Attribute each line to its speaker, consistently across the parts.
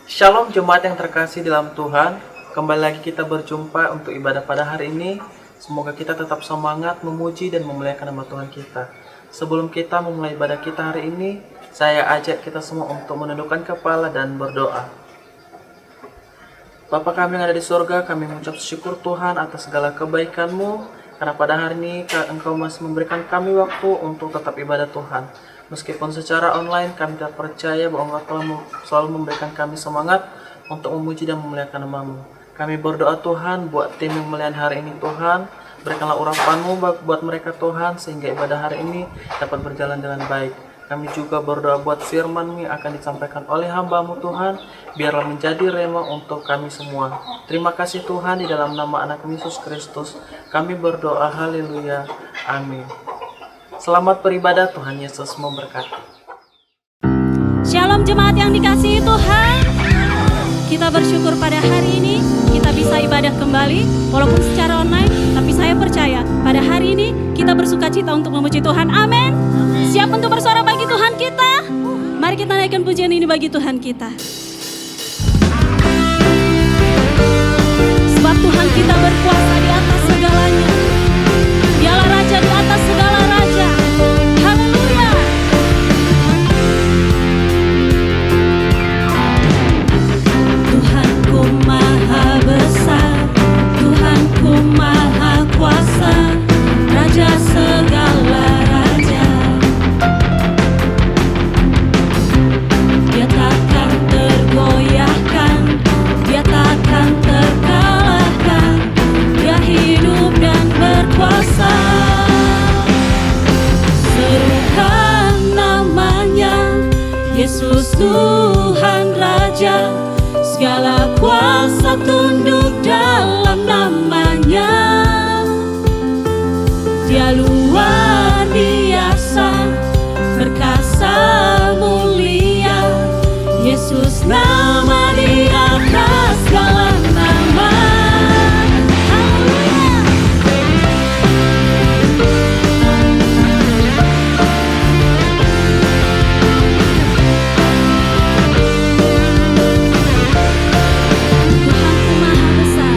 Speaker 1: Shalom jemaat yang terkasih dalam Tuhan. Kembali lagi kita berjumpa untuk ibadah pada hari ini. Semoga kita tetap semangat memuji dan memuliakan nama Tuhan kita. Sebelum kita memulai ibadah kita hari ini, saya ajak kita semua untuk menundukkan kepala dan berdoa. Bapa kami yang ada di surga, kami mengucap syukur Tuhan atas segala kebaikan-Mu, karena pada hari ini Engkau masih memberikan kami waktu untuk tetap ibadah Tuhan. Meskipun secara online, kami tak percaya bahwa Engkau selalu memberikan kami semangat untuk memuji dan memuliakan nama-Mu. Kami berdoa Tuhan buat tim yang melihat hari ini Tuhan, berikanlah urapan-Mu buat mereka Tuhan, sehingga ibadah hari ini dapat berjalan dengan baik. Kami juga berdoa buat firman-Mu yang akan disampaikan oleh hamba-Mu Tuhan, biarlah menjadi rema untuk kami semua. Terima kasih Tuhan, di dalam nama anak Yesus Kristus, kami berdoa, haleluya, amin. Selamat beribadah, Tuhan Yesus memberkati.
Speaker 2: Shalom jemaat yang dikasihi Tuhan. Kita bersyukur pada hari ini kita bisa ibadah kembali, walaupun secara online, tapi saya percaya pada hari ini kita bersukacita untuk memuji Tuhan. Amin. Siap untuk bersuara bagi Tuhan kita? Mari kita naikkan pujian ini bagi Tuhan kita. Sebab Tuhan kita berkuasa di atas segalanya. Dialah Raja di atas segala raja. Haleluya. Tuhanku maha besar, Tuhanku maha kuasa, Raja segala raja. Dia takkan tergoyahkan, Dia takkan terkalahkan, Dia hidup dan berkuasa. Serukan namanya, Yesus Tuhan Raja, segala kuasa tunduk dalam namanya. Dia luar biasa, perkasa mulia, Yesus nama di atas segala nama. Haleluya. Tuhanku maha besar,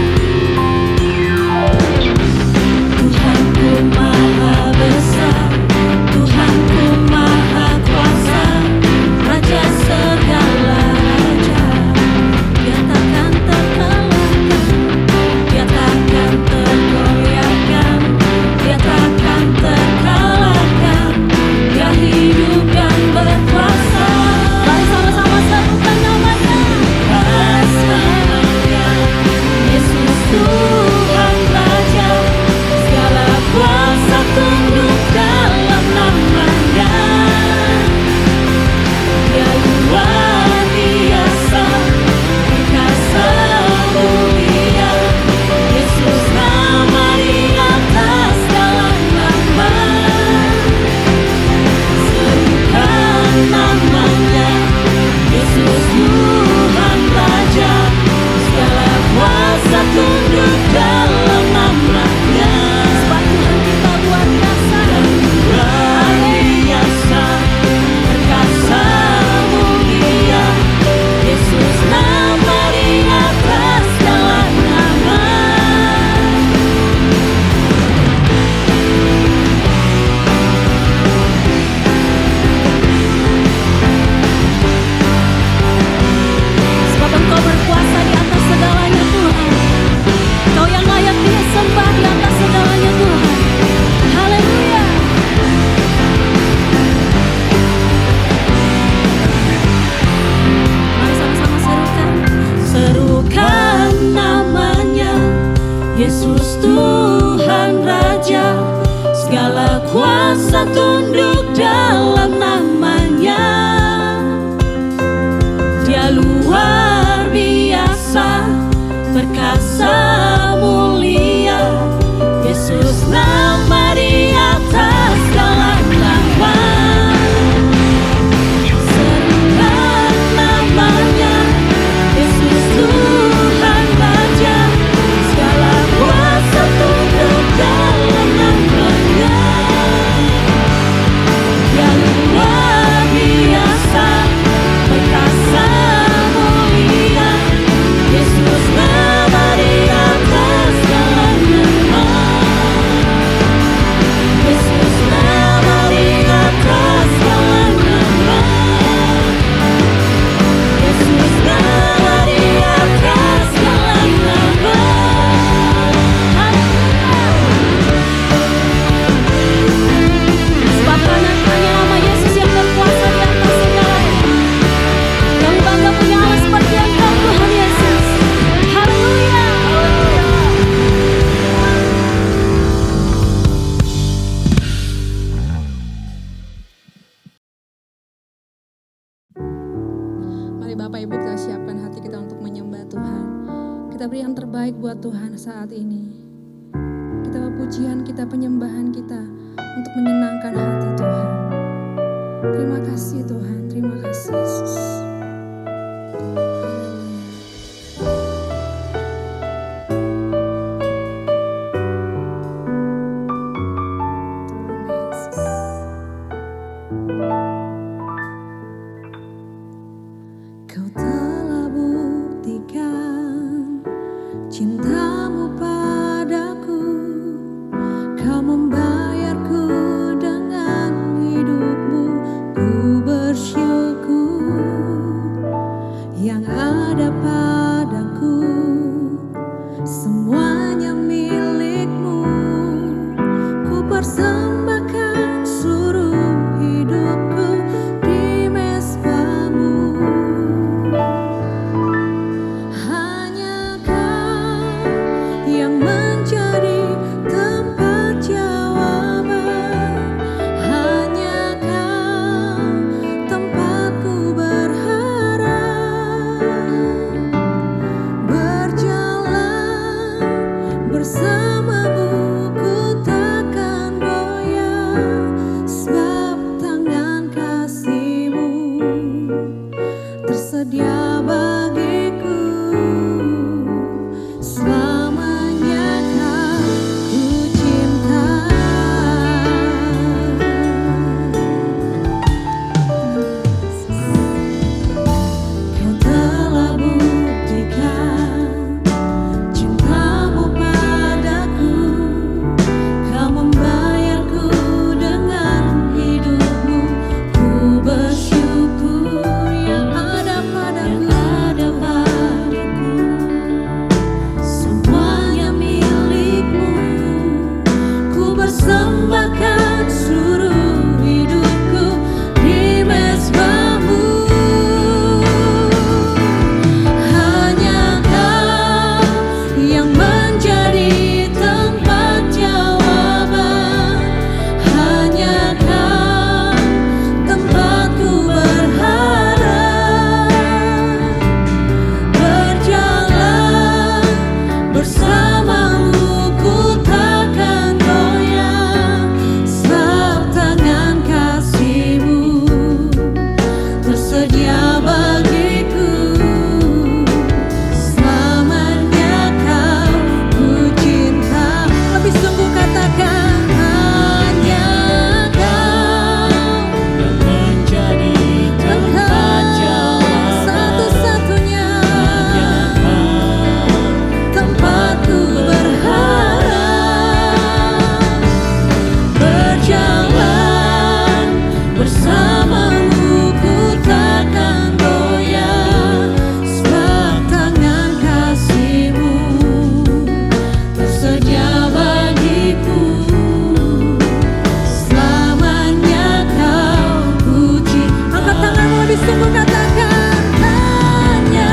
Speaker 3: Bapak Ibu, kita siapkan hati kita untuk menyembah Tuhan. Kita beri yang terbaik buat Tuhan saat ini. Kita pujian kita, penyembahan kita untuk menyenangkan hati Tuhan. Terima kasih Tuhan, terima kasih Yesus. Kau telah buktikan cintamu padaku, kau membayarku dengan hidupmu. Ku bersyukur yang ada padaku, semuanya milikmu. Ku persembahkan seluruh hidupku di mezbamu. Hanya Kau yang menjadi tempat jawaban. Hanya Kau tempatku berharap. Berjalan bersamamu ku takkan goyah, sebab tangan kasih-Mu tersedia bagiku. Selamanya Kau ku cinta. Kau telah buktikan cintamu padaku, kau membayarku dengan hidupmu. Ku bersyukur yang ada padaku, semuanya milikmu. Ku persembahkan seluruh hidupku di mezbamu. Hanya Kau yang menjadi tempat jawaban. Hanya Kau tempatku berharap. Berjalan bersamamu ku takkan goyah, sebab tangan kasih-Mu tersedia bagiku. Selamanya Kau ku cinta. Lebih sungguh katakan, hanya Kau
Speaker 4: yang menjadi tempat jawaban.
Speaker 3: satu-satunya tempatku berharap. Berjalan bersamamu ku takkan goyah, sebab tangan kasih-Mu tersedia bagiku. Selamanya Kau puji. Angkat tanganmu lebih sungguh katakan, hanya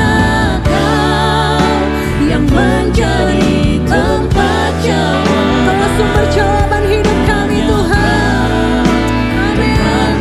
Speaker 3: Kau yang menjadi tempat jawaban. Kau sumber jawaban hidup kami Tuhan. Amin.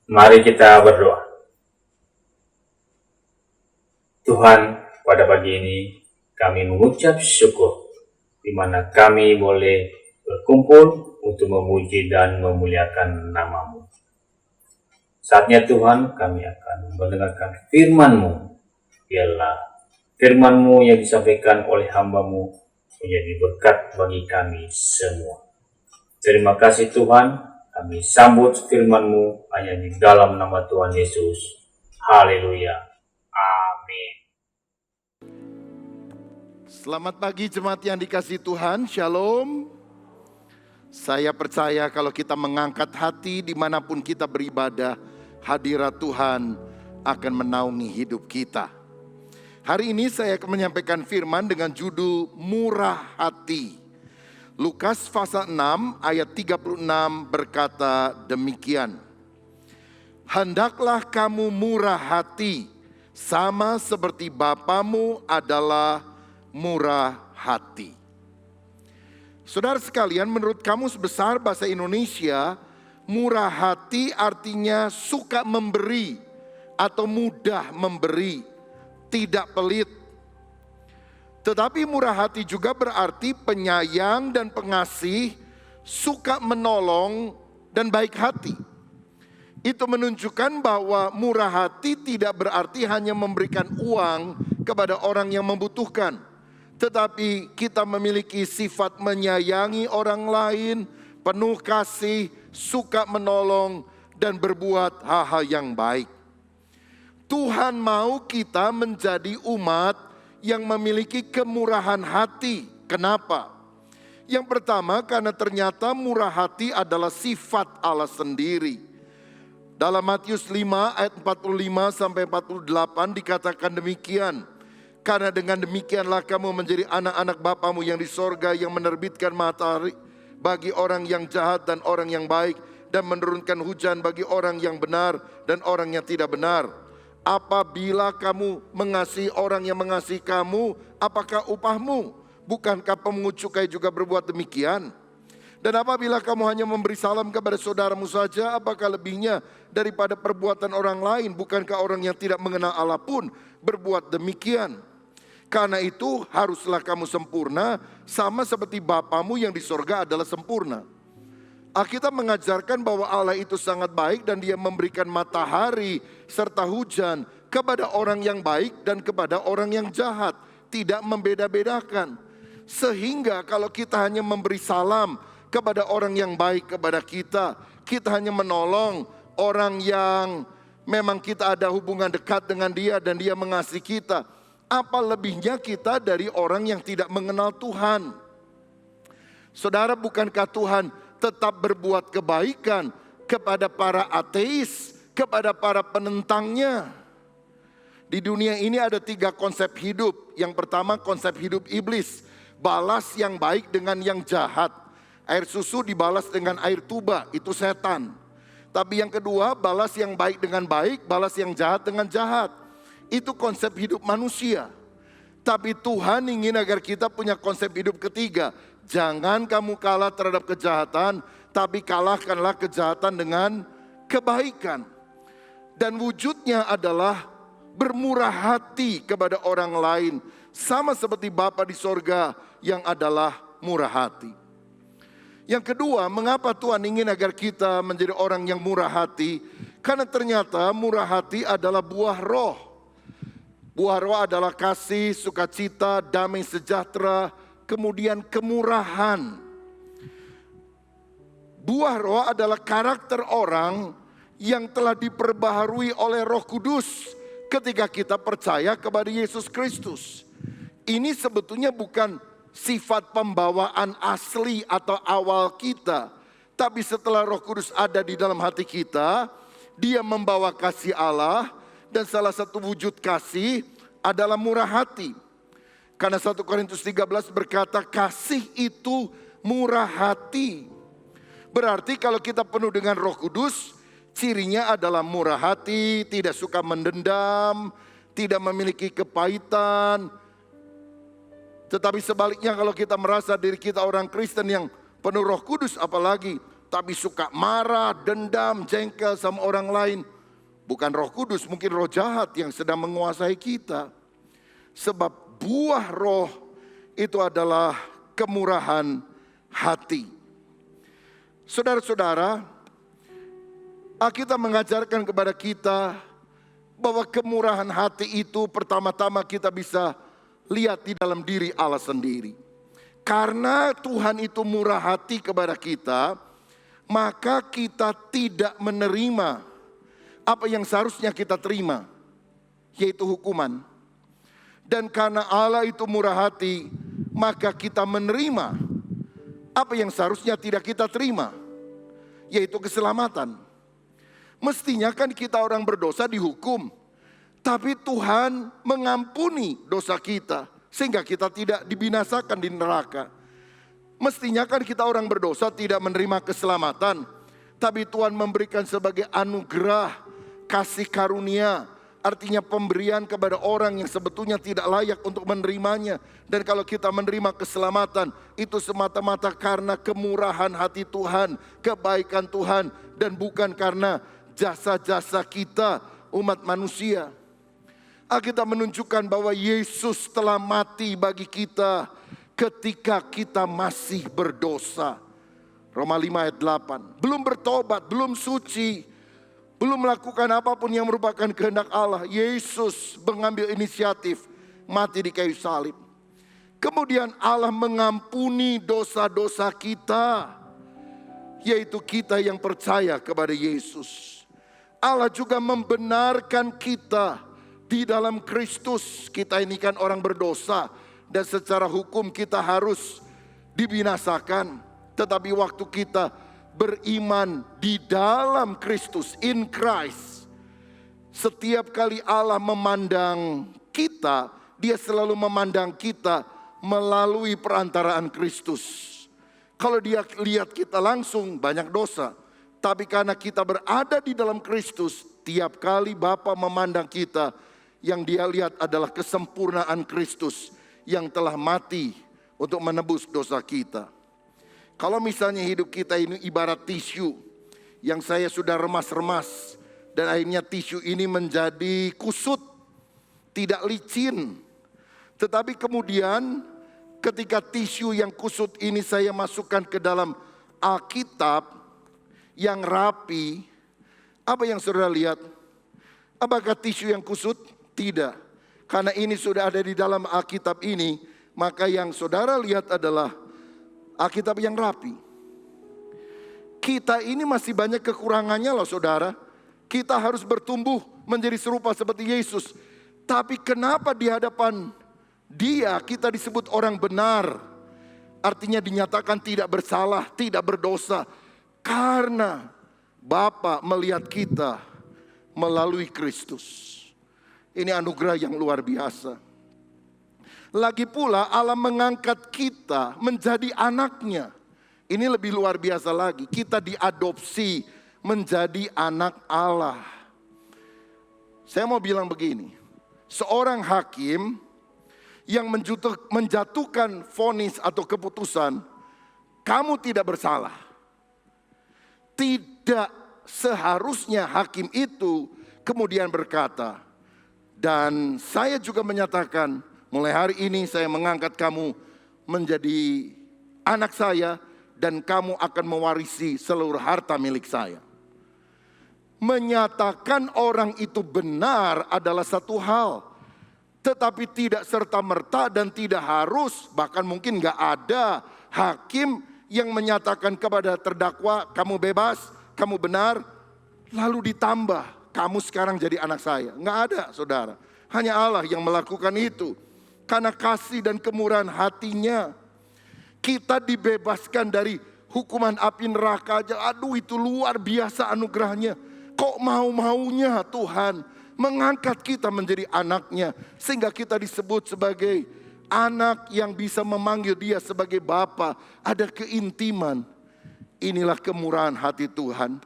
Speaker 5: Mari kita berdoa. Tuhan, pada pagi ini kami mengucap syukur di mana kami boleh berkumpul untuk memuji dan memuliakan nama-Mu. Saatnya Tuhan, kami akan mendengarkan firman-Mu. Biarlah firman-Mu yang disampaikan oleh hamba-Mu menjadi berkat bagi kami semua. Terima kasih Tuhan, kami sambut firman-Mu hanya di dalam nama Tuhan Yesus. Haleluya. Amin.
Speaker 6: Selamat pagi jemaat yang dikasihi Tuhan, Shalom. Saya percaya kalau kita mengangkat hati dimanapun kita beribadah, hadirat Tuhan akan menaungi hidup kita. Hari ini saya akan menyampaikan firman dengan judul Murah Hati. Lukas pasal 6 ayat 36 berkata demikian. Hendaklah kamu murah hati, sama seperti Bapamu adalah murah hati. Saudara sekalian, menurut Kamus Besar Bahasa Indonesia, murah hati artinya suka memberi atau mudah memberi, tidak pelit. Tetapi murah hati juga berarti penyayang dan pengasih, suka menolong dan baik hati. Itu menunjukkan bahwa murah hati tidak berarti hanya memberikan uang kepada orang yang membutuhkan. Tetapi kita memiliki sifat menyayangi orang lain, penuh kasih, suka menolong, dan berbuat hal-hal yang baik. Tuhan mau kita menjadi umat yang memiliki kemurahan hati. Kenapa? Yang pertama, karena ternyata murah hati adalah sifat Allah sendiri. Dalam Matius 5 ayat 45 sampai 48 dikatakan demikian. Karena dengan demikianlah kamu menjadi anak-anak Bapamu yang di sorga, yang menerbitkan matahari bagi orang yang jahat dan orang yang baik, dan menurunkan hujan bagi orang yang benar dan orang yang tidak benar. Apabila kamu mengasihi orang yang mengasihi kamu, apakah upahmu? Bukankah pemungut cukai juga berbuat demikian? Dan apabila kamu hanya memberi salam kepada saudaramu saja, apakah lebihnya daripada perbuatan orang lain? Bukankah orang yang tidak mengenal Allah pun berbuat demikian? Karena itu haruslah kamu sempurna, sama seperti Bapamu yang di sorga adalah sempurna. Alkitab mengajarkan bahwa Allah itu sangat baik dan Dia memberikan matahari serta hujan kepada orang yang baik dan kepada orang yang jahat, tidak membeda-bedakan. Sehingga kalau kita hanya memberi salam kepada orang yang baik kepada kita, kita hanya menolong orang yang memang kita ada hubungan dekat dengan dia dan dia mengasihi kita, apa lebihnya kita dari orang yang tidak mengenal Tuhan? Saudara, bukankah Tuhan tetap berbuat kebaikan kepada para ateis, kepada para penentangnya? Di dunia ini ada 3 konsep hidup. Yang pertama konsep hidup iblis, balas yang baik dengan yang jahat. Air susu dibalas dengan air tuba, itu setan. Tapi yang kedua, balas yang baik dengan baik, balas yang jahat dengan jahat. Itu konsep hidup manusia. Tapi Tuhan ingin agar kita punya konsep hidup ketiga. Jangan kamu kalah terhadap kejahatan, tapi kalahkanlah kejahatan dengan kebaikan. Dan wujudnya adalah bermurah hati kepada orang lain, sama seperti Bapa di sorga yang adalah murah hati. Yang kedua, mengapa Tuhan ingin agar kita menjadi orang yang murah hati? Karena ternyata murah hati adalah buah roh. Buah roh adalah kasih, sukacita, damai sejahtera, kemudian kemurahan. Buah roh adalah karakter orang yang telah diperbaharui oleh Roh Kudus ketika kita percaya kepada Yesus Kristus. Ini sebetulnya bukan sifat pembawaan asli atau awal kita, tapi setelah Roh Kudus ada di dalam hati kita, Dia membawa kasih Allah. Dan salah satu wujud kasih adalah murah hati. Karena 1 Korintus 13 berkata kasih itu murah hati. Berarti kalau kita penuh dengan Roh Kudus, cirinya adalah murah hati, tidak suka mendendam, tidak memiliki kepahitan. Tetapi sebaliknya kalau kita merasa diri kita orang Kristen yang penuh Roh Kudus, apalagi tapi suka marah, dendam, jengkel sama orang lain. Bukan Roh Kudus, mungkin roh jahat yang sedang menguasai kita. Sebab buah roh itu adalah kemurahan hati. Saudara-saudara, Alkitab mengajarkan kepada kita bahwa kemurahan hati itu pertama-tama kita bisa lihat di dalam diri Allah sendiri. Karena Tuhan itu murah hati kepada kita, maka kita tidak menerima apa yang seharusnya kita terima, yaitu hukuman. Dan karena Allah itu murah hati, maka kita menerima apa yang seharusnya tidak kita terima, yaitu keselamatan. Mestinya kan kita orang berdosa dihukum, tapi Tuhan mengampuni dosa kita sehingga kita tidak dibinasakan di neraka. Mestinya kan kita orang berdosa tidak menerima keselamatan, tapi Tuhan memberikan sebagai anugerah, kasih karunia, artinya pemberian kepada orang yang sebetulnya tidak layak untuk menerimanya. Dan kalau kita menerima keselamatan, itu semata-mata karena kemurahan hati Tuhan, kebaikan Tuhan, dan bukan karena jasa-jasa kita umat manusia. Alkitab menunjukkan bahwa Yesus telah mati bagi kita ketika kita masih berdosa. Roma 5 ayat 8. Belum bertobat, belum suci, belum melakukan apapun yang merupakan kehendak Allah. Yesus mengambil inisiatif mati di kayu salib. Kemudian Allah mengampuni dosa-dosa kita, yaitu kita yang percaya kepada Yesus. Allah juga membenarkan kita di dalam Kristus. Kita ini kan orang berdosa dan secara hukum kita harus dibinasakan. Tetapi waktu kita beriman di dalam Kristus, in Christ, setiap kali Allah memandang kita, Dia selalu memandang kita melalui perantaraan Kristus. Kalau Dia lihat kita langsung banyak dosa, tapi karena kita berada di dalam Kristus, tiap kali Bapa memandang kita, yang Dia lihat adalah kesempurnaan Kristus yang telah mati untuk menebus dosa kita. Kalau misalnya hidup kita ini ibarat tisu yang saya sudah remas-remas, dan akhirnya tisu ini menjadi kusut, tidak licin. Tetapi kemudian ketika tisu yang kusut ini saya masukkan ke dalam Alkitab yang rapi, apa yang saudara lihat? Apakah tisu yang kusut? Tidak. Karena ini sudah ada di dalam Alkitab ini, maka yang saudara lihat adalah Alkitab yang rapi. Kita ini masih banyak kekurangannya loh saudara. Kita harus bertumbuh menjadi serupa seperti Yesus. Tapi kenapa di hadapan Dia kita disebut orang benar? Artinya dinyatakan tidak bersalah, tidak berdosa. Karena Bapa melihat kita melalui Kristus. Ini anugerah yang luar biasa. Lagi pula Allah mengangkat kita menjadi anaknya. Ini lebih luar biasa lagi. Kita diadopsi menjadi anak Allah. Saya mau bilang begini. Seorang hakim yang menjatuhkan vonis atau keputusan, kamu tidak bersalah. Tidak seharusnya hakim itu kemudian berkata, dan saya juga menyatakan, mulai hari ini saya mengangkat kamu menjadi anak saya dan kamu akan mewarisi seluruh harta milik saya. Menyatakan orang itu benar adalah satu hal, tetapi tidak serta-merta dan tidak harus, bahkan mungkin gak ada hakim yang menyatakan kepada terdakwa, kamu bebas, kamu benar, lalu ditambah, kamu sekarang jadi anak saya. Nggak ada saudara, hanya Allah yang melakukan itu. Karena kasih dan kemurahan hatinya, kita dibebaskan dari hukuman api neraka aja. Aduh, itu luar biasa anugerahnya. Kok mau-maunya Tuhan mengangkat kita menjadi anaknya, sehingga kita disebut sebagai anak yang bisa memanggil Dia sebagai Bapa. Ada keintiman. Inilah kemurahan hati Tuhan.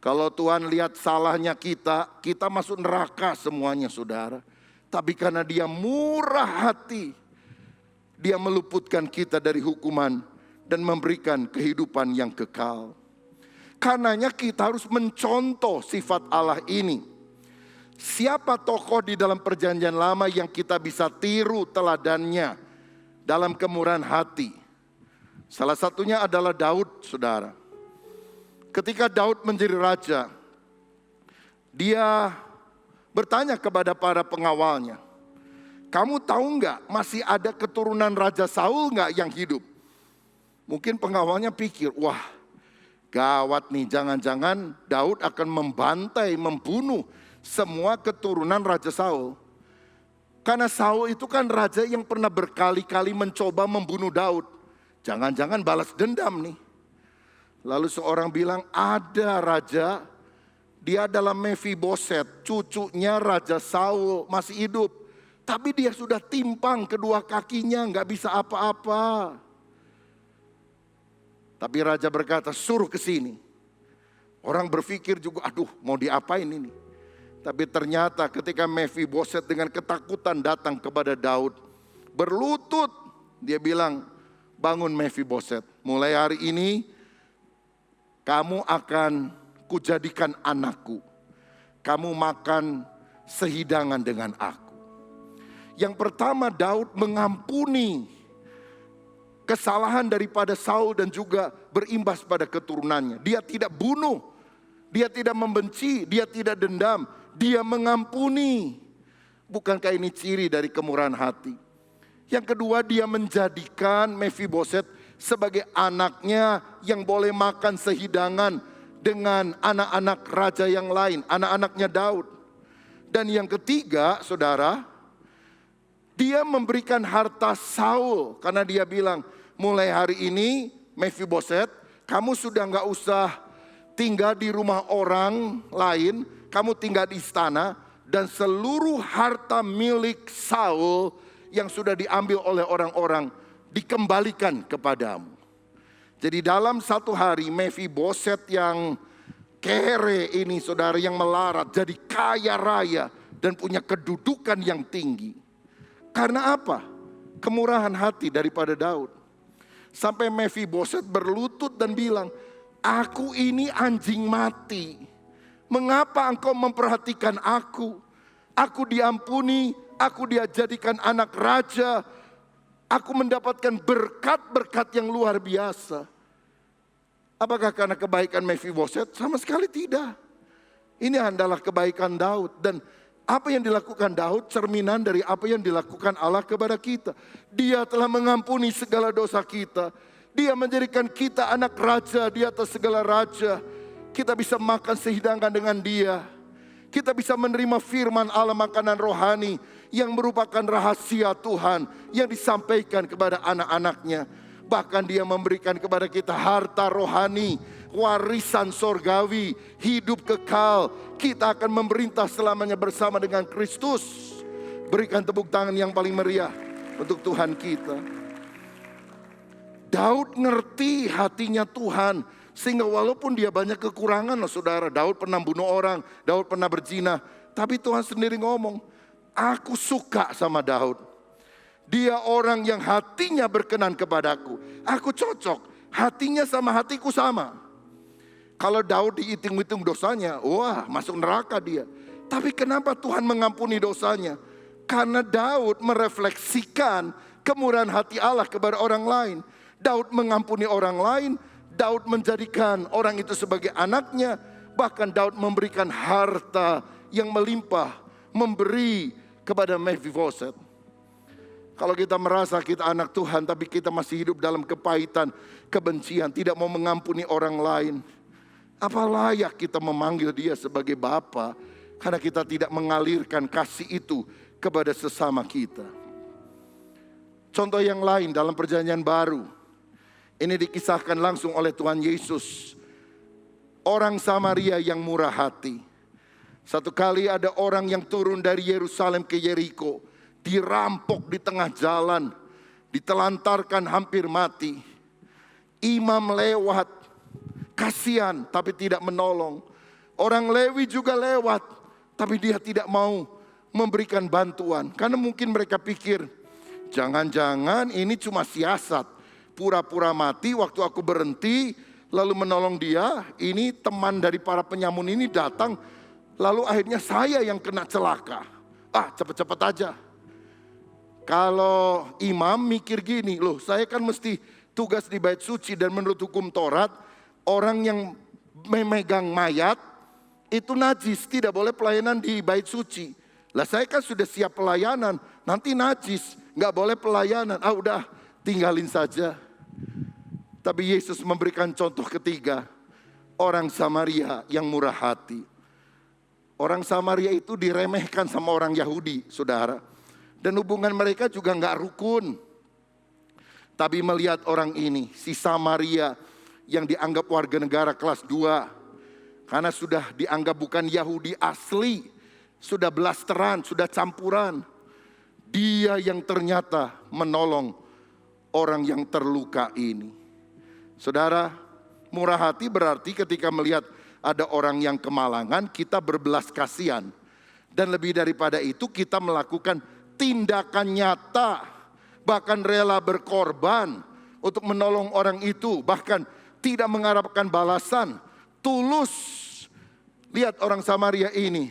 Speaker 6: Kalau Tuhan lihat salahnya kita masuk neraka semuanya saudara. Tapi karena Dia murah hati, Dia meluputkan kita dari hukuman dan memberikan kehidupan yang kekal. Karenanya kita harus mencontoh sifat Allah ini. Siapa tokoh di dalam perjanjian lama yang kita bisa tiru teladannya dalam kemurahan hati? Salah satunya adalah Daud, saudara. Ketika Daud menjadi raja, dia bertanya kepada para pengawalnya, kamu tahu nggak masih ada keturunan Raja Saul nggak yang hidup? Mungkin pengawalnya pikir, wah gawat nih, jangan-jangan Daud akan membantai, membunuh semua keturunan Raja Saul. Karena Saul itu kan raja yang pernah berkali-kali mencoba membunuh Daud. Jangan-jangan balas dendam nih. Lalu seorang bilang, ada raja, dia adalah Mephiboset, cucunya Raja Saul, masih hidup. Tapi dia sudah timpang kedua kakinya, nggak bisa apa-apa. Tapi raja berkata, suruh ke sini. Orang berpikir juga, aduh mau diapain ini. Tapi ternyata ketika Mephiboset dengan ketakutan datang kepada Daud, berlutut, dia bilang, bangun Mephiboset, mulai hari ini kamu akan kujadikan anakku. Kamu makan sehidangan dengan aku. Yang pertama, Daud mengampuni kesalahan daripada Saul dan juga berimbas pada keturunannya. Dia tidak bunuh, dia tidak membenci, dia tidak dendam, dia mengampuni. Bukankah ini ciri dari kemurahan hati? Yang kedua, dia menjadikan Mephiboset sebagai anaknya yang boleh makan sehidangan dengan anak-anak raja yang lain, anak-anaknya Daud. Dan yang ketiga, saudara, dia memberikan harta Saul karena dia bilang, mulai hari ini Mephiboset, kamu sudah nggak usah tinggal di rumah orang lain, kamu tinggal di istana, dan seluruh harta milik Saul yang sudah diambil oleh orang-orang dikembalikan kepadamu. Jadi dalam satu hari Mephiboset yang kere ini, saudara, yang melarat, jadi kaya raya dan punya kedudukan yang tinggi. Karena apa? Kemurahan hati daripada Daud. Sampai Mephiboset berlutut dan bilang, aku ini anjing mati. Mengapa engkau memperhatikan aku? Aku diampuni, aku dijadikan anak raja. Aku mendapatkan berkat-berkat yang luar biasa. Apakah karena kebaikan Mephiboset? Sama sekali tidak. Ini adalah kebaikan Daud. Dan apa yang dilakukan Daud cerminan dari apa yang dilakukan Allah kepada kita. Dia telah mengampuni segala dosa kita. Dia menjadikan kita anak raja di atas segala raja. Kita bisa makan sehidangan dengan dia. Kita bisa menerima firman Allah, makanan rohani yang merupakan rahasia Tuhan yang disampaikan kepada anak-anaknya. Bahkan dia memberikan kepada kita harta rohani, warisan sorgawi, hidup kekal. Kita akan memerintah selamanya bersama dengan Kristus. Berikan tepuk tangan yang paling meriah untuk Tuhan kita. Daud ngerti hatinya Tuhan, sehingga walaupun dia banyak kekurangan, saudara. Daud pernah bunuh orang, Daud pernah berzina, tapi Tuhan sendiri ngomong, aku suka sama Daud. Dia orang yang hatinya berkenan kepadaku. Aku cocok, hatinya sama hatiku sama. Kalau Daud dihitung-hitung dosanya, wah masuk neraka dia. Tapi kenapa Tuhan mengampuni dosanya? Karena Daud merefleksikan kemurahan hati Allah kepada orang lain. Daud mengampuni orang lain, Daud menjadikan orang itu sebagai anaknya. Bahkan Daud memberikan harta yang melimpah, memberi kepada Mephiboset. Kalau kita merasa kita anak Tuhan tapi kita masih hidup dalam kepahitan, kebencian, tidak mau mengampuni orang lain, apa layak kita memanggil dia sebagai Bapa? Karena kita tidak mengalirkan kasih itu kepada sesama kita. Contoh yang lain dalam perjanjian baru, ini dikisahkan langsung oleh Tuhan Yesus. Orang Samaria yang murah hati. Satu kali ada orang yang turun dari Yerusalem ke Yeriko, dirampok di tengah jalan, ditelantarkan hampir mati. Imam lewat, kasihan tapi tidak menolong. Orang Lewi juga lewat, tapi dia tidak mau memberikan bantuan. Karena mungkin mereka pikir, jangan-jangan ini cuma siasat. Pura-pura mati, waktu aku berhenti, lalu menolong dia. Ini teman dari para penyamun ini datang, lalu akhirnya saya yang kena celaka. Cepet-cepet aja. Kalau imam mikir gini, loh saya kan mesti tugas di bait suci, dan menurut hukum Taurat, orang yang memegang mayat itu najis, tidak boleh pelayanan di bait suci. Lah saya kan sudah siap pelayanan, nanti najis, nggak boleh pelayanan. Udah tinggalin saja. Tapi Yesus memberikan contoh ketiga, orang Samaria yang murah hati. Orang Samaria itu diremehkan sama orang Yahudi, saudara. Dan hubungan mereka juga nggak rukun. Tapi melihat orang ini, si Samaria yang dianggap warga negara kelas 2. Karena sudah dianggap bukan Yahudi asli. Sudah blasteran, sudah campuran. Dia yang ternyata menolong orang yang terluka ini. Saudara, murah hati berarti ketika melihat ada orang yang kemalangan, kita berbelas kasihan. Dan lebih daripada itu, kita melakukan tindakan nyata, bahkan rela berkorban untuk menolong orang itu, bahkan tidak mengharapkan balasan, tulus. Lihat orang Samaria ini,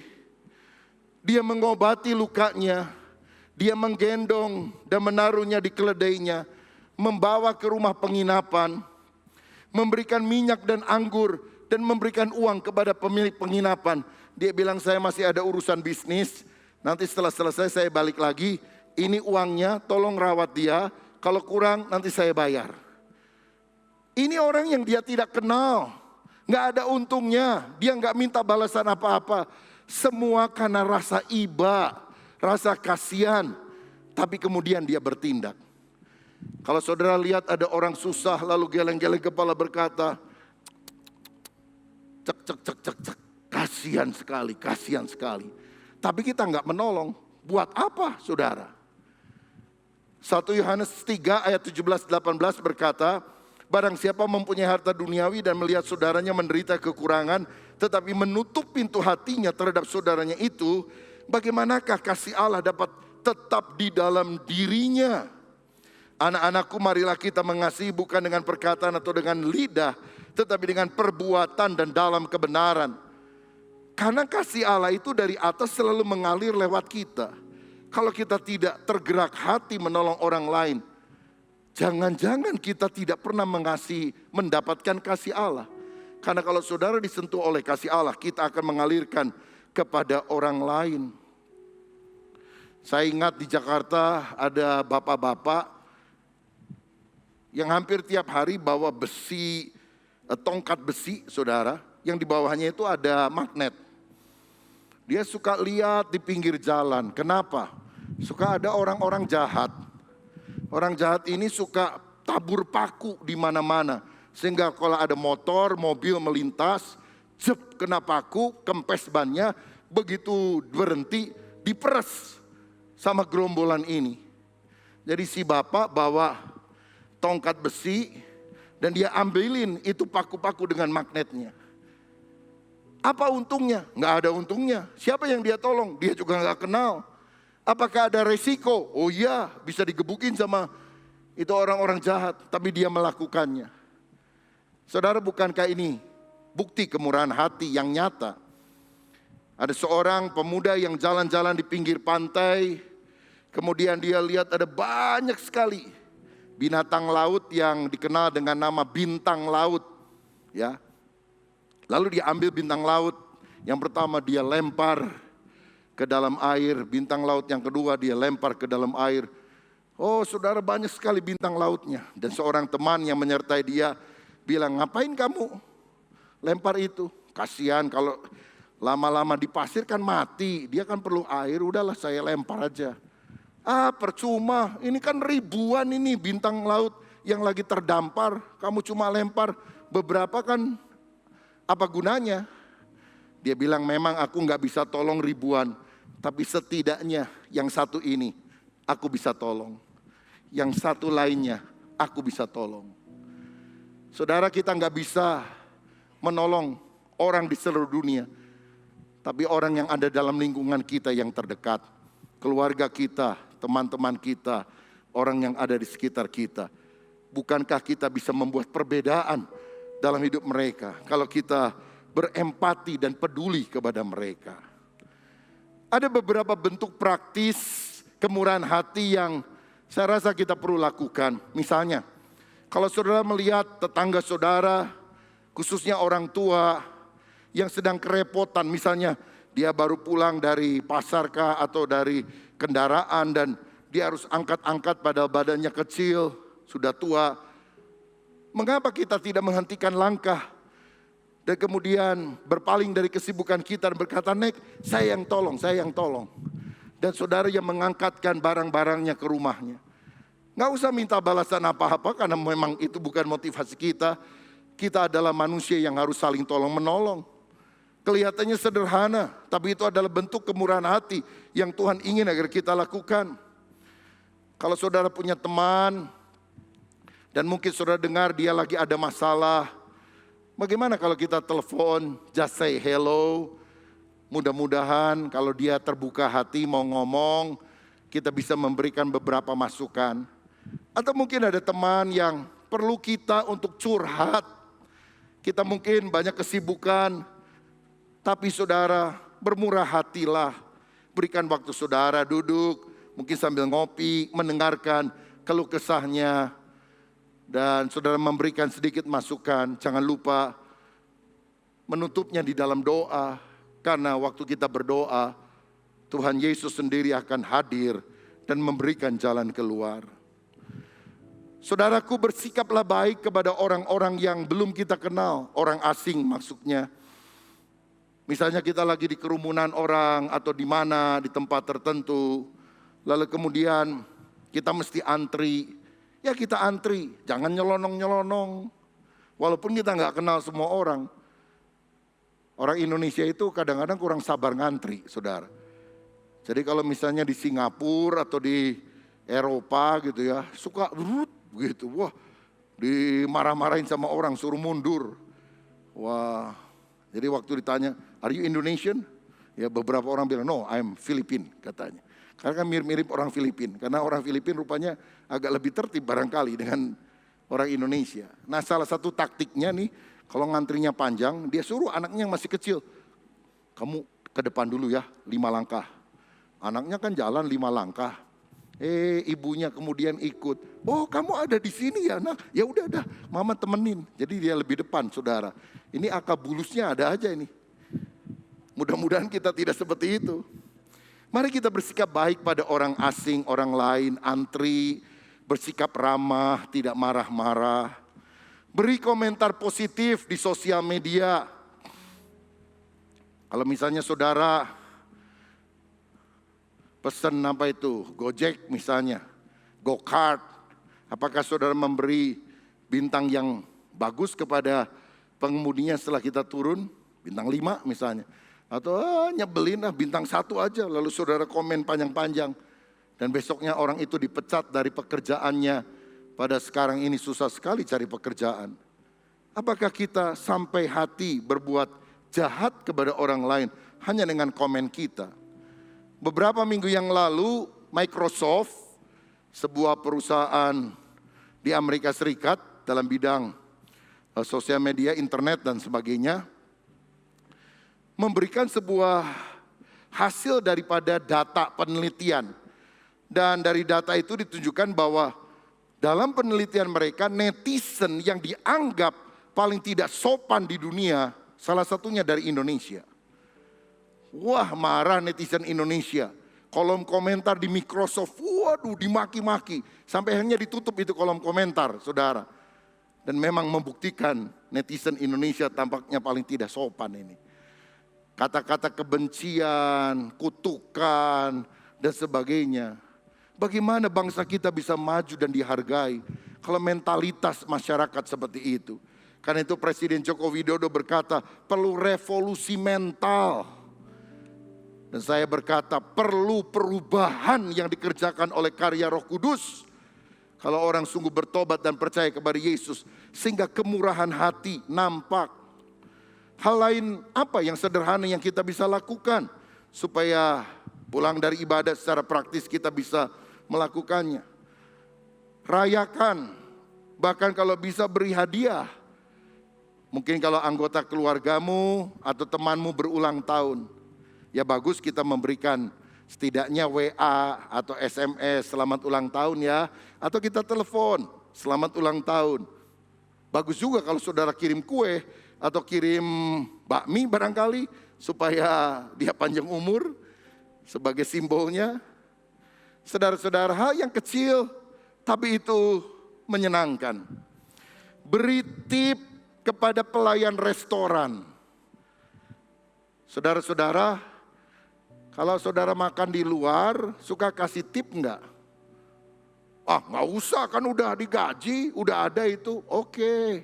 Speaker 6: dia mengobati lukanya, dia menggendong dan menaruhnya di keledainya, membawa ke rumah penginapan, memberikan minyak dan anggur, dan memberikan uang kepada pemilik penginapan. Dia bilang, saya masih ada urusan bisnis, nanti setelah selesai saya balik lagi. Ini uangnya, tolong rawat dia. Kalau kurang nanti saya bayar. Ini orang yang dia tidak kenal. Gak ada untungnya. Dia gak minta balasan apa-apa. Semua karena rasa iba, rasa kasihan. Tapi kemudian dia bertindak. Kalau saudara lihat ada orang susah lalu geleng-geleng kepala berkata, cek. Kasihan sekali, kasihan sekali. Tapi kita nggak menolong. Buat apa saudara? 1 Yohanes 3 ayat 17-18 berkata, barang siapa mempunyai harta duniawi dan melihat saudaranya menderita kekurangan, tetapi menutup pintu hatinya terhadap saudaranya itu, bagaimanakah kasih Allah dapat tetap di dalam dirinya? Anak-anakku, marilah kita mengasihi bukan dengan perkataan atau dengan lidah, tetapi dengan perbuatan dan dalam kebenaran. Karena kasih Allah itu dari atas selalu mengalir lewat kita. Kalau kita tidak tergerak hati menolong orang lain, jangan-jangan kita tidak pernah mengasihi, mendapatkan kasih Allah. Karena kalau saudara disentuh oleh kasih Allah, kita akan mengalirkan kepada orang lain. Saya ingat di Jakarta ada bapak-bapak yang hampir tiap hari bawa besi, tongkat besi saudara, yang di bawahnya itu ada magnet. Dia suka lihat di pinggir jalan. Kenapa? Suka ada orang-orang jahat. Orang jahat ini suka tabur paku di mana-mana. Sehingga kalau ada motor, mobil melintas, kena paku, kempes bannya, begitu berhenti, diperes sama gerombolan ini. Jadi si bapak bawa tongkat besi dan dia ambilin itu paku-paku dengan magnetnya. Apa untungnya? Nggak ada untungnya. Siapa yang dia tolong? Dia juga nggak kenal. Apakah ada resiko? Oh iya, bisa digebukin sama itu orang-orang jahat. Tapi dia melakukannya. Saudara, bukankah ini bukti kemurahan hati yang nyata? Ada seorang pemuda yang jalan-jalan di pinggir pantai. Kemudian dia lihat ada banyak sekali binatang laut yang dikenal dengan nama bintang laut. Ya. Lalu dia ambil bintang laut. Yang pertama dia lempar ke dalam air. Bintang laut yang kedua dia lempar ke dalam air. Oh saudara, banyak sekali bintang lautnya. Dan seorang teman yang menyertai dia bilang, ngapain kamu lempar itu? Kasihan kalau lama-lama di pasir kan mati. Dia kan perlu air, udahlah saya lempar aja. Percuma, ini kan ribuan ini bintang laut yang lagi terdampar. Kamu cuma lempar beberapa kan apa gunanya? Dia bilang, memang aku gak bisa tolong ribuan, tapi setidaknya yang satu ini aku bisa tolong. Yang satu lainnya aku bisa tolong. Saudara, kita gak bisa menolong orang di seluruh dunia, tapi orang yang ada dalam lingkungan kita yang terdekat. Keluarga kita, teman-teman kita, orang yang ada di sekitar kita. Bukankah kita bisa membuat perbedaan dalam hidup mereka kalau kita berempati dan peduli kepada mereka. Ada beberapa bentuk praktis kemurahan hati yang saya rasa kita perlu lakukan. Misalnya, kalau saudara melihat tetangga saudara, khususnya orang tua yang sedang kerepotan, misalnya dia baru pulang dari pasar kah atau dari kendaraan dan dia harus angkat-angkat padahal badannya kecil, sudah tua. Mengapa kita tidak menghentikan langkah dan kemudian berpaling dari kesibukan kita dan berkata, "Nek, saya yang tolong, saya yang tolong." Dan saudara yang mengangkatkan barang-barangnya ke rumahnya. Nggak usah minta balasan apa-apa karena memang itu bukan motivasi kita. Kita adalah manusia yang harus saling tolong-menolong. Kelihatannya sederhana, tapi itu adalah bentuk kemurahan hati yang Tuhan ingin agar kita lakukan. Kalau saudara punya teman dan mungkin saudara dengar dia lagi ada masalah, bagaimana kalau kita telepon, just say hello. Mudah-mudahan kalau dia terbuka hati mau ngomong, kita bisa memberikan beberapa masukan. Atau mungkin ada teman yang perlu kita untuk curhat. Kita mungkin banyak kesibukan, tapi saudara bermurah hatilah. Berikan waktu saudara duduk, mungkin sambil ngopi, mendengarkan keluh kesahnya. Dan saudara memberikan sedikit masukan, jangan lupa menutupnya di dalam doa. Karena waktu kita berdoa, Tuhan Yesus sendiri akan hadir dan memberikan jalan keluar. Saudaraku, bersikaplah baik kepada orang-orang yang belum kita kenal, orang asing maksudnya. Misalnya kita lagi di kerumunan orang atau di mana, di tempat tertentu. Lalu kemudian kita mesti antri. Ya kita antri, jangan nyelonong-nyelonong. Walaupun kita nggak kenal semua orang. Orang Indonesia itu kadang-kadang kurang sabar ngantri, saudara. Jadi kalau misalnya di Singapura atau di Eropa gitu ya, suka begitu. Wah, dimarah-marahin sama orang, suruh mundur. Wah, jadi waktu ditanya, "Are you Indonesian?" Ya beberapa orang bilang, "No, I'm Filipin," katanya. Karena kan mirip-mirip orang Filipin. Karena orang Filipin rupanya agak lebih tertib barangkali dengan orang Indonesia. Nah, salah satu taktiknya nih, kalau ngantrinya panjang, dia suruh anaknya yang masih kecil, "Kamu ke depan dulu ya, 5 langkah. Anaknya kan jalan 5 langkah. Ibunya kemudian ikut. "Oh, kamu ada di sini ya?" Nah, ya udah dah, mama temenin. Jadi dia lebih depan, saudara. Ini akal bulusnya ada aja ini. Mudah-mudahan kita tidak seperti itu. Mari kita bersikap baik pada orang asing, orang lain, antri, bersikap ramah, tidak marah-marah. Beri komentar positif di sosial media. Kalau misalnya saudara pesan apa itu, Gojek misalnya, Go-Kart, apakah saudara memberi bintang yang bagus kepada pengemudinya setelah kita turun? Bintang 5 misalnya. Atau nyebelin bintang 1 aja, lalu saudara komen panjang-panjang. Dan besoknya orang itu dipecat dari pekerjaannya. Pada sekarang ini susah sekali cari pekerjaan. Apakah kita sampai hati berbuat jahat kepada orang lain hanya dengan komen kita? Beberapa minggu yang lalu Microsoft, sebuah perusahaan di Amerika Serikat dalam bidang sosial media, internet dan sebagainya, memberikan sebuah hasil daripada data penelitian. Dan dari data itu ditunjukkan bahwa dalam penelitian mereka, netizen yang dianggap paling tidak sopan di dunia, salah satunya dari Indonesia. Wah, marah netizen Indonesia. Kolom komentar di Microsoft, waduh, dimaki-maki. Sampai akhirnya ditutup itu kolom komentar, saudara. Dan memang membuktikan netizen Indonesia tampaknya paling tidak sopan ini. Kata-kata kebencian, kutukan, dan sebagainya. Bagaimana bangsa kita bisa maju dan dihargai kalau mentalitas masyarakat seperti itu? Karena itu Presiden Joko Widodo berkata, perlu revolusi mental. Dan saya berkata, perlu perubahan yang dikerjakan oleh karya Roh Kudus. Kalau orang sungguh bertobat dan percaya kepada Yesus, sehingga kemurahan hati nampak. Hal lain apa yang sederhana yang kita bisa lakukan supaya pulang dari ibadah secara praktis kita bisa melakukannya? Rayakan, bahkan kalau bisa beri hadiah. Mungkin kalau anggota keluargamu atau temanmu berulang tahun, ya bagus kita memberikan setidaknya WA atau SMS selamat ulang tahun ya. Atau kita telepon selamat ulang tahun. Bagus juga kalau saudara kirim kue atau kirim bakmi barangkali supaya dia panjang umur sebagai simbolnya. Saudara-saudara, hal yang kecil tapi itu menyenangkan. Beri tip kepada pelayan restoran. Saudara-saudara, kalau saudara makan di luar, suka kasih tip enggak? Ah, nggak usah, kan udah digaji, udah ada itu. Oke.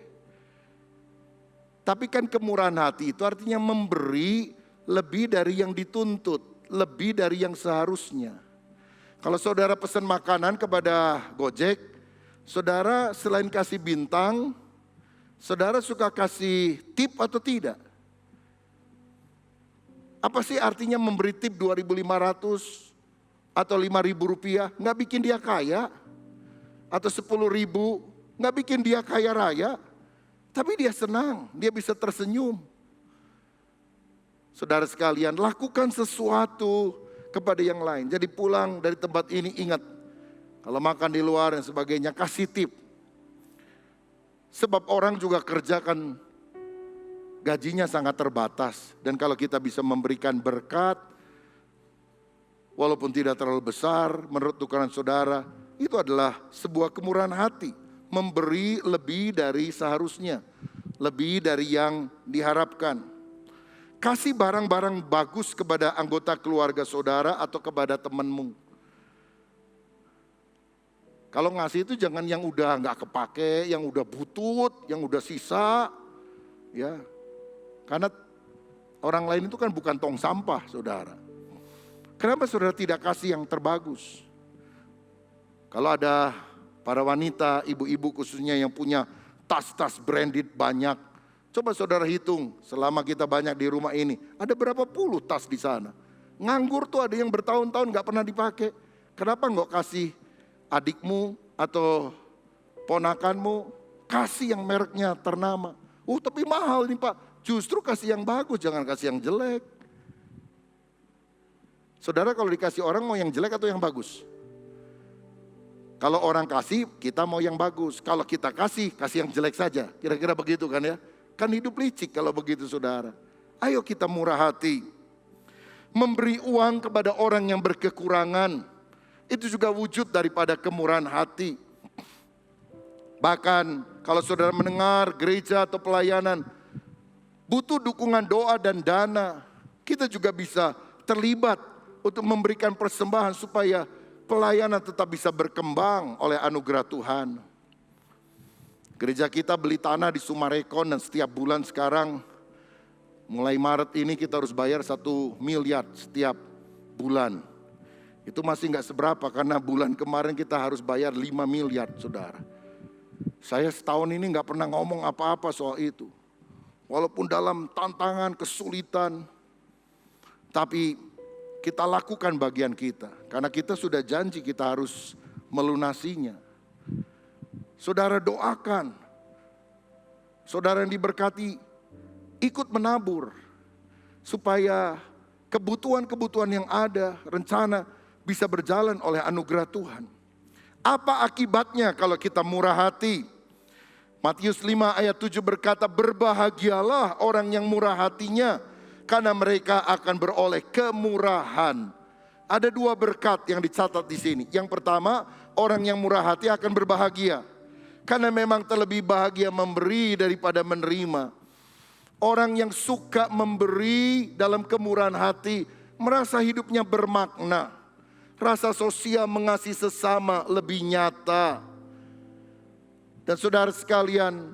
Speaker 6: Tapi kan kemurahan hati itu artinya memberi lebih dari yang dituntut, lebih dari yang seharusnya. Kalau saudara pesan makanan kepada Gojek, saudara selain kasih bintang, saudara suka kasih tip atau tidak? Apa sih artinya memberi tip 2.500 atau 5.000 rupiah? Nggak bikin dia kaya. Atau 10.000, nggak bikin dia kaya raya. Tapi dia senang, dia bisa tersenyum. Saudara sekalian, lakukan sesuatu kepada yang lain. Jadi pulang dari tempat ini ingat, kalau makan di luar dan sebagainya, kasih tip. Sebab orang juga kerjakan gajinya sangat terbatas. Dan kalau kita bisa memberikan berkat, walaupun tidak terlalu besar, menurut ukuran saudara, itu adalah sebuah kemurahan hati. Memberi lebih dari seharusnya, lebih dari yang diharapkan. Kasih barang-barang bagus kepada anggota keluarga saudara atau kepada temanmu. Kalau ngasih itu jangan yang udah nggak kepake, yang udah butut, yang udah sisa, ya. Karena orang lain itu kan bukan tong sampah, saudara. Kenapa saudara tidak kasih yang terbagus? Kalau ada para wanita, ibu-ibu khususnya yang punya tas-tas branded banyak, coba saudara hitung selama kita banyak di rumah ini, ada berapa puluh tas di sana. Nganggur tuh ada yang bertahun-tahun gak pernah dipakai. Kenapa nggak kasih adikmu atau ponakanmu, kasih yang mereknya ternama. Tapi mahal nih Pak, justru kasih yang bagus, jangan kasih yang jelek. Saudara kalau dikasih orang mau yang jelek atau yang bagus? Kalau orang kasih, kita mau yang bagus. Kalau kita kasih yang jelek saja. Kira-kira begitu kan ya. Kan hidup licik kalau begitu saudara. Ayo kita murah hati. Memberi uang kepada orang yang berkekurangan. Itu juga wujud daripada kemurahan hati. Bahkan kalau saudara mendengar gereja atau pelayanan butuh dukungan doa dan dana, kita juga bisa terlibat untuk memberikan persembahan supaya pelayanan tetap bisa berkembang oleh anugerah Tuhan. Gereja kita beli tanah di Sumarekon dan setiap bulan sekarang, mulai Maret ini kita harus bayar 1 miliar setiap bulan. Itu masih nggak seberapa karena bulan kemarin kita harus bayar 5 miliar saudara. Saya setahun ini nggak pernah ngomong apa-apa soal itu. Walaupun dalam tantangan, kesulitan, tapi kita lakukan bagian kita. Karena kita sudah janji kita harus melunasinya. Saudara doakan. Saudara yang diberkati ikut menabur. Supaya kebutuhan-kebutuhan yang ada, rencana bisa berjalan oleh anugerah Tuhan. Apa akibatnya kalau kita murah hati? Matius 5 ayat 7 berkata, berbahagialah orang yang murah hatinya, karena mereka akan beroleh kemurahan. Ada 2 berkat yang dicatat di sini. Yang pertama, orang yang murah hati akan berbahagia. Karena memang terlebih bahagia memberi daripada menerima. Orang yang suka memberi dalam kemurahan hati, merasa hidupnya bermakna. Rasa sosial mengasihi sesama lebih nyata. Dan saudara sekalian,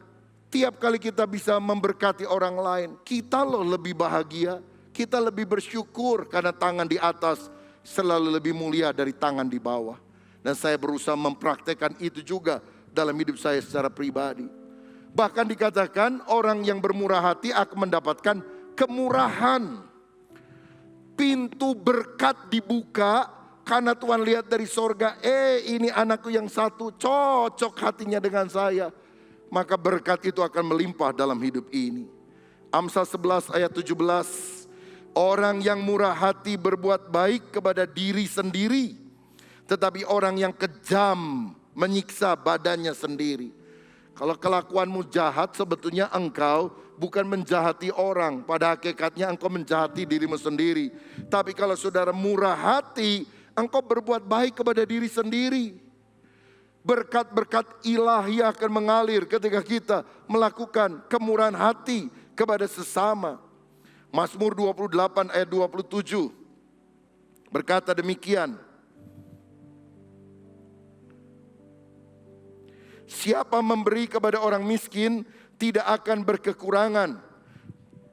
Speaker 6: tiap kali kita bisa memberkati orang lain, kita loh lebih bahagia, kita lebih bersyukur karena tangan di atas selalu lebih mulia dari tangan di bawah. Dan saya berusaha mempraktekkan itu juga dalam hidup saya secara pribadi. Bahkan dikatakan orang yang bermurah hati akan mendapatkan kemurahan. Pintu berkat dibuka karena Tuhan lihat dari sorga, ini anakku yang satu cocok hatinya dengan saya. maka berkat itu akan melimpah dalam hidup ini. Amsal 11 ayat 17, orang yang murah hati berbuat baik kepada diri sendiri, tetapi orang yang kejam menyiksa badannya sendiri. Kalau kelakuanmu jahat, sebetulnya engkau bukan menjahati orang. Pada hakikatnya engkau menjahati dirimu sendiri. Tapi kalau saudara murah hati, engkau berbuat baik kepada diri sendiri. Berkat-berkat ilahi akan mengalir ketika kita melakukan kemurahan hati kepada sesama. Mazmur 28 ayat 27 berkata demikian. Siapa memberi kepada orang miskin tidak akan berkekurangan.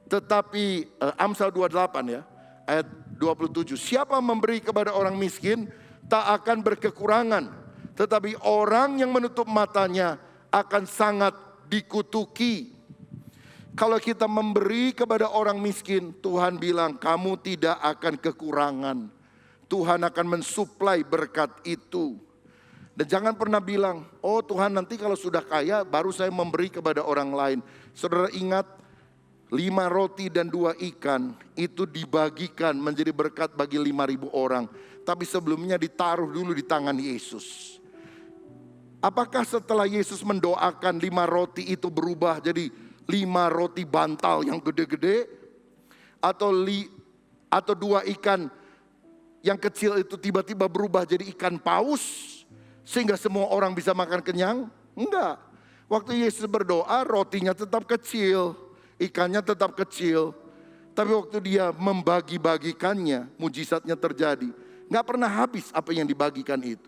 Speaker 6: Tetapi Amsal 28 ya, ayat 27. Siapa memberi kepada orang miskin tak akan berkekurangan. Tetapi orang yang menutup matanya akan sangat dikutuki. Kalau kita memberi kepada orang miskin, Tuhan bilang kamu tidak akan kekurangan. Tuhan akan mensuplai berkat itu. Dan jangan pernah bilang, oh Tuhan nanti kalau sudah kaya baru saya memberi kepada orang lain. Saudara ingat 5 roti dan 2 ikan itu dibagikan menjadi berkat bagi 5.000 orang. Tapi sebelumnya ditaruh dulu di tangan Yesus. Apakah setelah Yesus mendoakan 5 roti itu berubah jadi 5 roti bantal yang gede-gede? Atau 2 ikan yang kecil itu tiba-tiba berubah jadi ikan paus? Sehingga semua orang bisa makan kenyang? Enggak. Waktu Yesus berdoa, rotinya tetap kecil, ikannya tetap kecil. Tapi waktu dia membagi-bagikannya, mujizatnya terjadi. Enggak pernah habis apa yang dibagikan itu.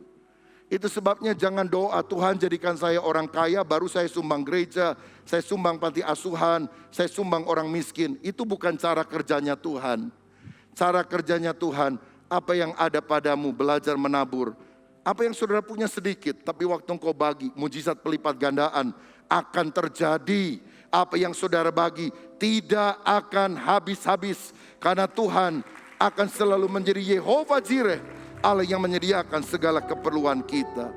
Speaker 6: Itu sebabnya jangan doa, Tuhan jadikan saya orang kaya, baru saya sumbang gereja, saya sumbang panti asuhan, saya sumbang orang miskin. Itu bukan cara kerjanya Tuhan. Cara kerjanya Tuhan, apa yang ada padamu, belajar menabur. Apa yang saudara punya sedikit, tapi waktu engkau bagi, mujizat pelipat gandaan akan terjadi. Apa yang saudara bagi tidak akan habis-habis. Karena Tuhan akan selalu menjadi Yehova Jireh, Allah yang menyediakan segala keperluan kita.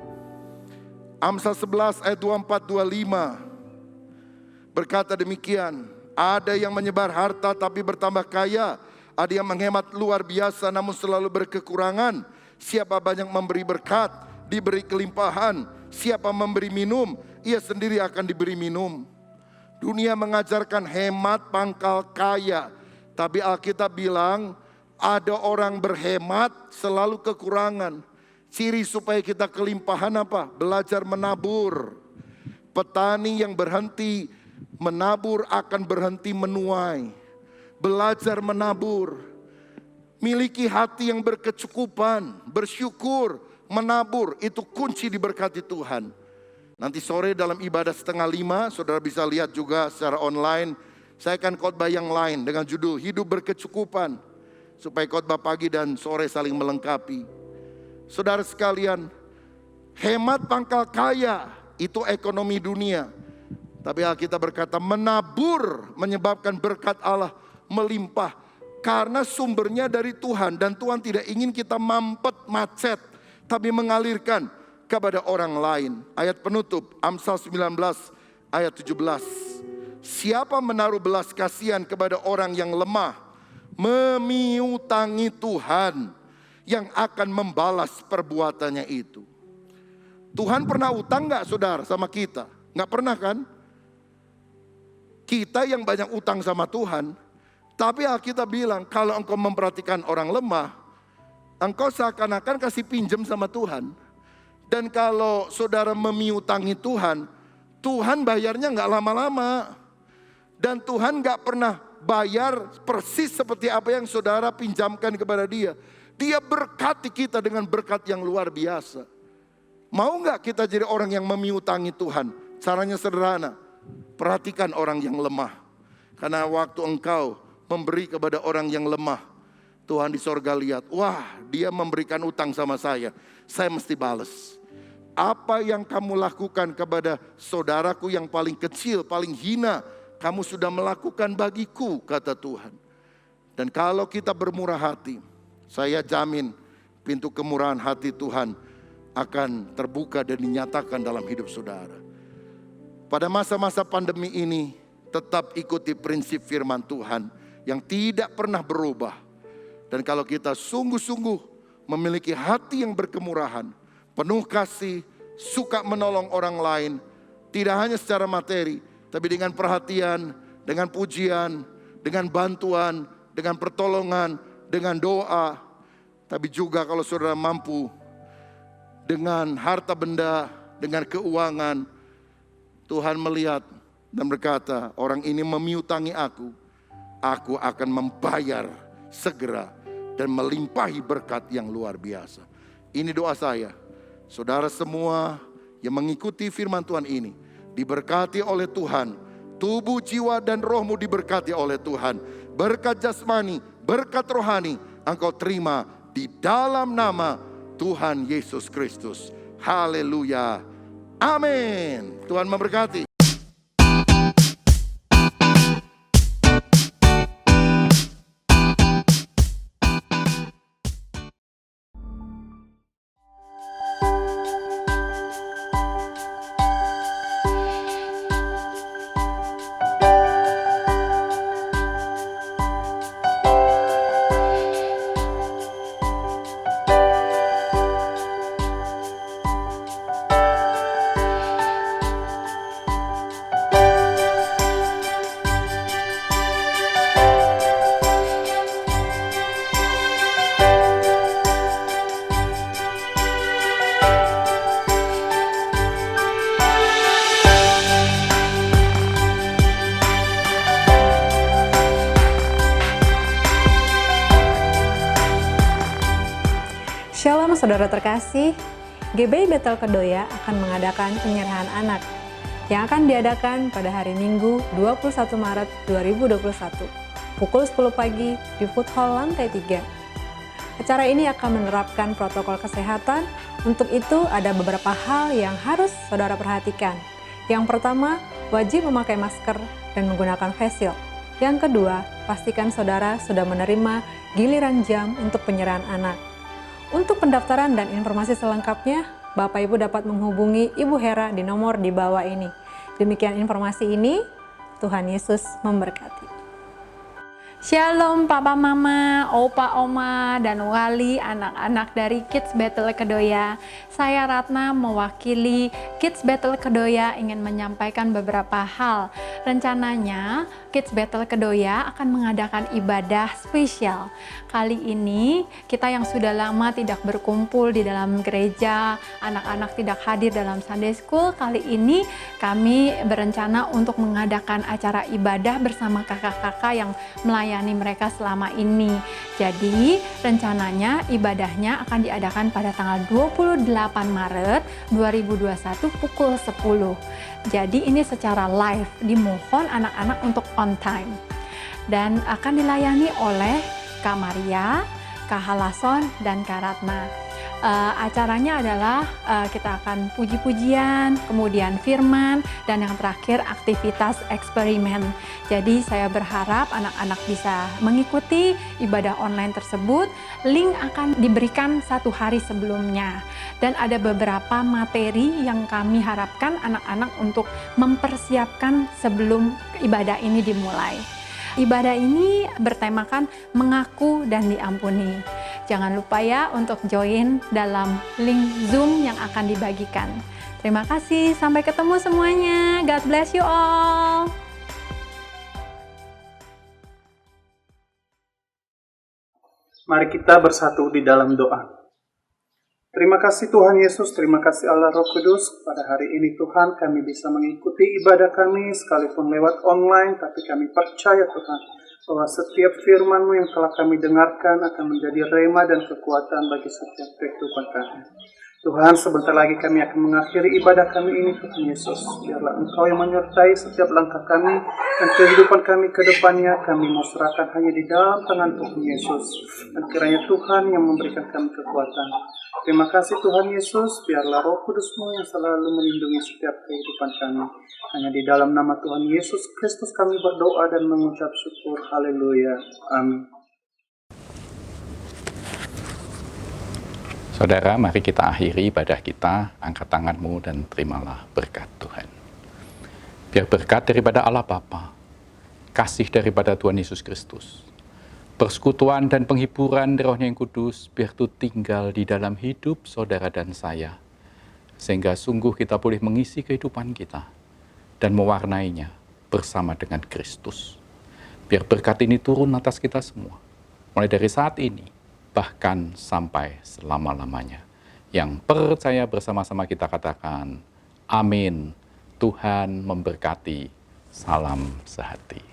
Speaker 6: Amsal 11 ayat 24-25 berkata demikian. Ada yang menyebar harta tapi bertambah kaya. Ada yang menghemat luar biasa namun selalu berkekurangan. Siapa banyak memberi berkat, diberi kelimpahan. Siapa memberi minum, ia sendiri akan diberi minum. Dunia mengajarkan hemat pangkal kaya. Tapi Alkitab bilang ada orang berhemat selalu kekurangan. Ciri supaya kita kelimpahan apa? Belajar menabur. Petani yang berhenti menabur akan berhenti menuai. Belajar menabur. Miliki hati yang berkecukupan, bersyukur, menabur. Itu kunci diberkati Tuhan. Nanti sore dalam ibadah 4:30, saudara bisa lihat juga secara online. Saya akan khotbah yang lain dengan judul Hidup Berkecukupan. Supaya khotbah pagi dan sore saling melengkapi. Saudara sekalian, hemat pangkal kaya itu ekonomi dunia. Tapi Alkitab berkata menabur menyebabkan berkat Allah melimpah. Karena sumbernya dari Tuhan dan Tuhan tidak ingin kita mampet macet, tapi mengalirkan kepada orang lain. Ayat penutup Amsal 19 ayat 17. Siapa menaruh belas kasihan kepada orang yang lemah, memiutangi Tuhan yang akan membalas perbuatannya itu. Tuhan pernah utang gak saudara sama kita? Gak pernah kan? Kita yang banyak utang sama Tuhan. Tapi Alkitab bilang kalau engkau memperhatikan orang lemah, engkau seakan-akan kasih pinjam sama Tuhan. Dan kalau saudara memiutangi Tuhan, Tuhan bayarnya gak lama-lama. Dan Tuhan gak pernah bayar persis seperti apa yang saudara pinjamkan kepada dia. Dia berkati kita dengan berkat yang luar biasa. Mau gak kita jadi orang yang memiutangi Tuhan? Caranya sederhana, perhatikan orang yang lemah. Karena waktu engkau memberi kepada orang yang lemah, Tuhan di sorga lihat, wah dia memberikan utang sama saya mesti balas. Apa yang kamu lakukan kepada saudaraku yang paling kecil, paling hina, kamu sudah melakukan bagiku, kata Tuhan. Dan kalau kita bermurah hati, saya jamin pintu kemurahan hati Tuhan akan terbuka dan dinyatakan dalam hidup saudara. pada masa-masa pandemi ini tetap ikuti prinsip firman Tuhan yang tidak pernah berubah. Dan kalau kita sungguh-sungguh memiliki hati yang berkemurahan, penuh kasih, suka menolong orang lain, tidak hanya secara materi, tapi dengan perhatian, dengan pujian, dengan bantuan, dengan pertolongan, dengan doa. Tapi juga kalau saudara mampu dengan harta benda, dengan keuangan, Tuhan melihat dan berkata, orang ini memiutangi aku akan membayar segera dan melimpahi berkat yang luar biasa. Ini doa saya, saudara semua yang mengikuti firman Tuhan ini, diberkati oleh Tuhan, tubuh, jiwa, dan rohmu diberkati oleh Tuhan. Berkat jasmani, berkat rohani, engkau terima di dalam nama Tuhan Yesus Kristus. Haleluya. Amin. Tuhan memberkati.
Speaker 7: Shalom saudara terkasih, GBI Betel Kedoya akan mengadakan penyerahan anak yang akan diadakan pada hari Minggu 21 Maret 2021 pukul 10 pagi di Food Hall lantai 3. Acara ini akan menerapkan protokol kesehatan. Untuk itu ada beberapa hal yang harus saudara perhatikan. Yang pertama, wajib memakai masker dan menggunakan face shield. Yang kedua, pastikan saudara sudah menerima giliran jam untuk penyerahan anak. Untuk pendaftaran dan informasi selengkapnya, Bapak Ibu dapat menghubungi Ibu Hera di nomor di bawah ini. Demikian informasi ini, Tuhan Yesus memberkati.
Speaker 8: Shalom Papa Mama, Opa Oma, dan wali anak-anak dari Kids Betel Kedoya. Saya Ratna mewakili Kids Betel Kedoya ingin menyampaikan beberapa hal. Rencananya Kids Betel Kedoya akan mengadakan ibadah spesial. Kali ini kita yang sudah lama tidak berkumpul di dalam gereja, anak-anak tidak hadir dalam Sunday School, kali ini kami berencana untuk mengadakan acara ibadah bersama kakak-kakak yang melayani mereka selama ini. Jadi rencananya ibadahnya akan diadakan pada tanggal 28 Maret 2021 pukul 10. Jadi ini secara live, dimohon anak-anak untuk on time. Dan akan dilayani oleh Kak Maria, Kak Halason, dan Kak Ratna. Acaranya adalah kita akan puji-pujian, kemudian firman, dan yang terakhir aktivitas eksperimen. Jadi saya berharap anak-anak bisa mengikuti ibadah online tersebut. Link akan diberikan 1 hari sebelumnya. Dan ada beberapa materi yang kami harapkan anak-anak untuk mempersiapkan sebelum ibadah ini dimulai. Ibadah ini bertemakan mengaku dan diampuni. Jangan lupa ya untuk join dalam link Zoom yang akan dibagikan. Terima kasih, sampai ketemu semuanya. God bless you all.
Speaker 9: Mari kita bersatu di dalam doa. Terima kasih Tuhan Yesus, terima kasih Allah Roh Kudus. Pada hari ini Tuhan kami bisa mengikuti ibadah kami sekalipun lewat online, tapi kami percaya Tuhan bahwa setiap firman-Mu yang telah kami dengarkan akan menjadi rema dan kekuatan bagi setiap kehidupan kami. Tuhan, sebentar lagi kami akan mengakhiri ibadah kami ini Tuhan Yesus. Biarlah Engkau yang menyertai setiap langkah kami dan kehidupan kami ke depannya. Kami mau serahkan hanya di dalam tangan Tuhan Yesus. Dan kiranya Tuhan yang memberikan kami kekuatan. Terima kasih Tuhan Yesus, biarlah Roh Kudus-Mu yang selalu melindungi setiap kehidupan kami. Hanya di dalam nama Tuhan Yesus Kristus kami berdoa dan mengucap syukur. Haleluya. Amin.
Speaker 10: Saudara, mari kita akhiri ibadah kita, angkat tanganmu dan terimalah berkat Tuhan. Biar berkat daripada Allah Bapa, kasih daripada Tuhan Yesus Kristus, persekutuan dan penghiburan Roh-Nya yang kudus, biar itu tinggal di dalam hidup saudara dan saya, sehingga sungguh kita boleh mengisi kehidupan kita dan mewarnainya bersama dengan Kristus. Biar berkat ini turun atas kita semua, mulai dari saat ini, bahkan sampai selama-lamanya. Yang percaya bersama-sama kita katakan, amin. Tuhan memberkati. Salam sehati.